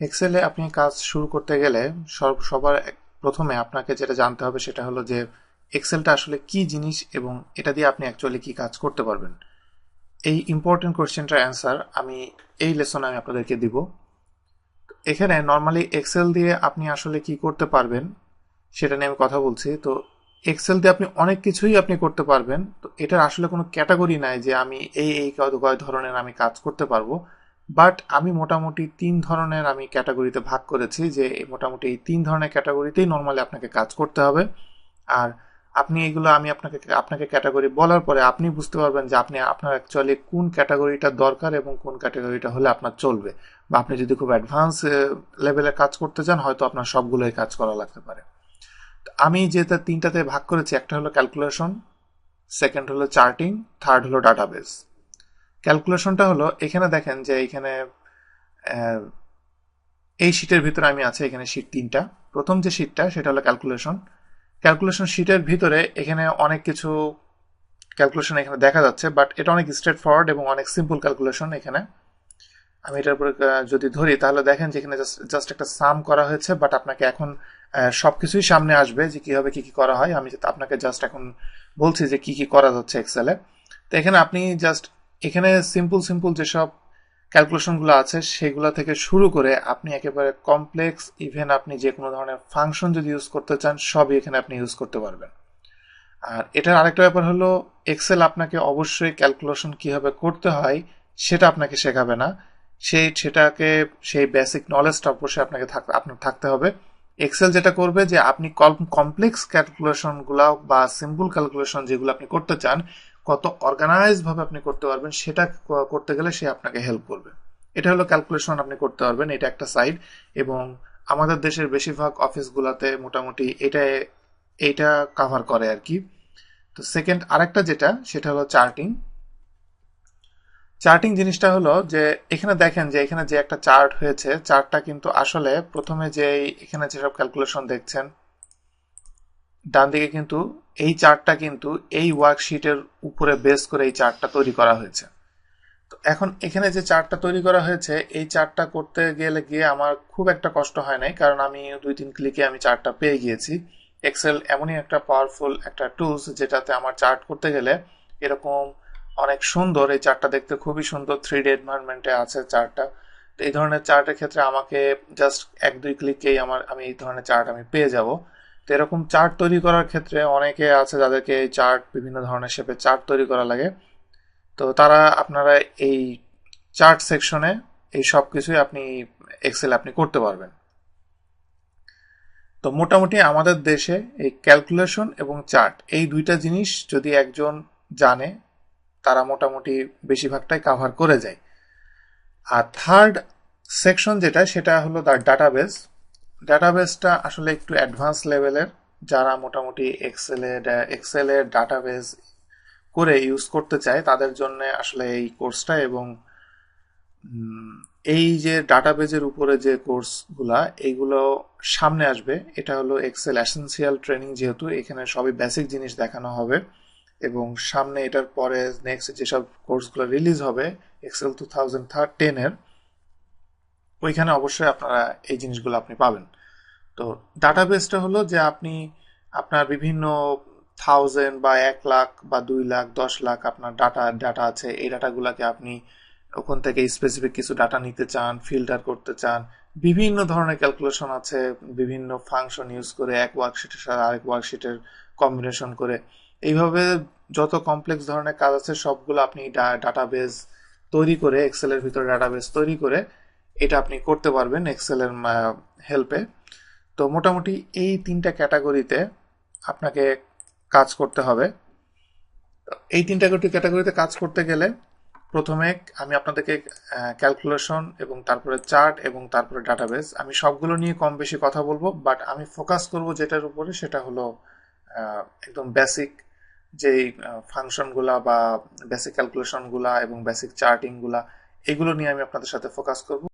এক্সেলে আপনি কাজ শুরু করতে গেলে সবার প্রথমে আপনাকে যেটা জানতে হবে সেটা হলো যে এক্সেলটা আসলে কি জিনিস এবং এটা দিয়ে আপনি অ্যাকচুয়ালি কি কাজ করতে পারবেন। এই ইম্পর্টেন্ট কোয়েশ্চেনটার অ্যান্সার আমি এই লেসনে আমি আপনাদেরকে দিব। এখানে নর্মালি এক্সেল দিয়ে আপনি আসলে কি করতে পারবেন সেটা নিয়ে আমি কথা বলছি। তো এক্সেল দিয়ে আপনি অনেক কিছুই আপনি করতে পারবেন। তো এটার আসলে কোনো ক্যাটাগরি নাই যে আমি এই কয় ধরনের আমি কাজ করতে পারবো। বাট আমি মোটামুটি 3 ধরনের আমি ক্যাটাগরিতে ভাগ করেছি, যে মোটামুটি এই 3 ধরনের ক্যাটাগরিতেই নর্মালি আপনাকে কাজ করতে হবে। আর আপনি এগুলো আমি আপনাকে আপনাকে ক্যাটাগরি বলার পরে আপনি বুঝতে পারবেন যে আপনি আপনার অ্যাকচুয়ালি কোন ক্যাটাগরিটা দরকার এবং কোন ক্যাটাগরিটা হলে আপনার চলবে। বা আপনি যদি খুব অ্যাডভান্স লেভেলে কাজ করতে চান, হয়তো আপনার সবগুলোই কাজ করা লাগতে পারে। আমি যেটা 3টাতে ভাগ করেছি, একটা হলো ক্যালকুলেশন, সেকেন্ড হলো চার্টিং, থার্ড হলো ডাটাবেস। ক্যালকুলেশনটা হলো এখানে দেখেন যে এখানে আহ, এই শীটের ভিতরে আমি আছে, এখানে শীট 3টা। প্রথম যে শীটটা সেটা হলো ক্যালকুলেশন। ক্যালকুলেশন শীটের ভিতরে এখানে অনেক কিছু ক্যালকুলেশন এখানে দেখা যাচ্ছে, বাট এটা অনেক স্ট্রেট ফরওয়ার্ড এবং অনেক সিম্পল ক্যালকুলেশন। এখানে আমি এটার উপরে যদি ধরি তাহলে দেখেন যে এখানে জাস্ট একটা সাম করা হয়েছে, বাট আপনাকে এখন সবকিছুই সামনে আসবে যে কিভাবে কি কি করা হয়। আমি আপনাকে জাস্ট এখন বলছি যে কি কি করা যাচ্ছে এক্সেলে। তো এখানে আপনি জাস্ট এখানে সিম্পল সিম্পল যেসব ক্যালকুলেশনগুলো আছে সেগুলো থেকে শুরু করে আপনি একেবারে কমপ্লেক্স, ইভেন আপনি যে কোনো ধরনের ফাংশন যদি ইউজ করতে চান সবই এখানে আপনি ইউজ করতে পারবেন। আর এটার আরেকটা ব্যাপার হলো এক্সেল আপনাকে অবশ্যই ক্যালকুলেশন কিভাবে করতে হয় সেটা আপনাকে শেখাবে না। সেটাকে সেই বেসিক নলেজটা অবশ্যই আপনার থাকতে হবে। এক্সেল যেটা করবে যে আপনি কমপ্লেক্স ক্যালকুলেশন গুলা বা সিম্পল ক্যালকুলেশন যেগুলো আপনি করতে চান কত অর্গানাইজ ভাবে আপনি করতে পারবেন সেটা করতে গেলে সে আপনাকে হেল্প করবে। এটা হলো ক্যালকুলেশন আপনি করতে পারবেন, এটা একটা সাইড। এবং আমাদের দেশের বেশিরভাগ অফিসগুলোতে মোটামুটি এইটা কাভার করে আর কি। তো সেকেন্ড আরেকটা যেটা সেটা হলো চার্টিং। চার্টিং জিনিসটা হলো যে এখানে দেখেন যে এখানে যে একটা চার্ট হয়েছে, চার্টটা কিন্তু আসলে প্রথমে যে এখানে যেসব ক্যালকুলেশন দেখছেন ডান দিকে, কিন্তু এই চার্টটা কিন্তু এই ওয়ার্কশিটের উপরে বেস করে এই চার্টটা তৈরি করা হয়েছে। তো এখন এখানে যে চার্টটা তৈরি করা হয়েছে এই চার্টটা করতে গিয়ে আমার খুব একটা কষ্ট হয় নাই, কারণ আমি 2-3 ক্লিকে আমি চার্টটা পেয়ে গিয়েছি। এক্সেল এমনই একটা পাওয়ারফুল একটা টুলস যেটাতে আমার চার্ট করতে গেলে এরকম অনেক সুন্দর, এই চার্টটা দেখতে খুবই সুন্দর, 3D এনভায়রনমেন্টে আছে চার্টটা। তো এই ধরনের চার্টের ক্ষেত্রে আমাকে জাস্ট 1-2 ক্লিকেই আমি এই ধরনের চার্ট আমি পেয়ে যাব। তো এরকম চার্ট তৈরি করার ক্ষেত্রে অনেকে আছে যাদেরকে এই চার্ট বিভিন্ন ধরনের শেপের চার্ট তৈরি করা লাগে। তো আপনারা এই চার্ট সেকশনে এই সব কিছুই আপনি এক্সেল আপনি করতে পারবেন। তো মোটামুটি আমাদের দেশে এই ক্যালকুলেশন এবং চার্ট এই দুইটা জিনিস যদি একজন জানে তারা মোটামুটি বেশিরভাগটাই কাভার করে যায়। আর থার্ড সেকশন যেটা সেটা হলো তার ডাটাবেস। ডাটাবেসটা আসলে একটু অ্যাডভান্স লেভেলের। যারা মোটামুটি এক্সেলের ডাটাবেস করে ইউজ করতে চায় তাদের জন্য আসলে এই কোর্সটা। এবং এই যে ডাটাবেজের উপরে যে কোর্সগুলা এইগুলো সামনে আসবে, এটা হলো এক্সেল এসেনশিয়াল ট্রেনিং, যেহেতু এখানে সবই বেসিক জিনিস দেখানো হবে। এবং সামনে এটার পরে নেক্সট যেসব কোর্সগুলো রিলিজ হবে এক্সেল 2010-এর, ওইখানে অবশ্যই আপনারা এই জিনিসগুলো আপনি পাবেন। তো ডাটাবেসটা হলো যে আপনি আপনার বিভিন্ন 1000 বা 1 লাখ বা 2 লাখ 10 লাখ আপনার ডাটা আছে, এই ডাটাগুলোকে আপনি ওখান থেকে স্পেসিফিক কিছু ডাটা নিতে চান, ফিল্টার করতে চান। বিভিন্ন ধরনের ক্যালকুলেশন আছে, বিভিন্ন ফাংশন ইউজ করে এক ওয়ার্কশিটের সাথে আরেক ওয়ার্কশিটের কম্বিনেশন করে এইভাবে যত কমপ্লেক্স ধরনের কাজ আছে সবগুলো আপনি ডাটাবেস তৈরি করে, এক্সেলের ভিতরে ডাটাবেস তৈরি করে এটা আপনি করতে পারবেন এক্সেলের হেল্পে। তো মোটামুটি এই 3টা ক্যাটাগরিতে আপনাকে কাজ করতে হবে। এই 3টা ক্যাটাগরিতে কাজ করতে গেলে প্রথমে আমি আপনাদেরকে ক্যালকুলেশন এবং তারপরে চার্ট এবং তারপরে ডাটাবেস আমি সবগুলো নিয়ে কম বেশি কথা বলবো, বাট আমি ফোকাস করব যেটার উপরে সেটা হলো একদম বেসিক যেই ফাংশনগুলা বা বেসিক ক্যালকুলেশনগুলা এবং বেসিক চার্টিংগুলা, এগুলো নিয়ে আমি আপনাদের সাথে ফোকাস করব।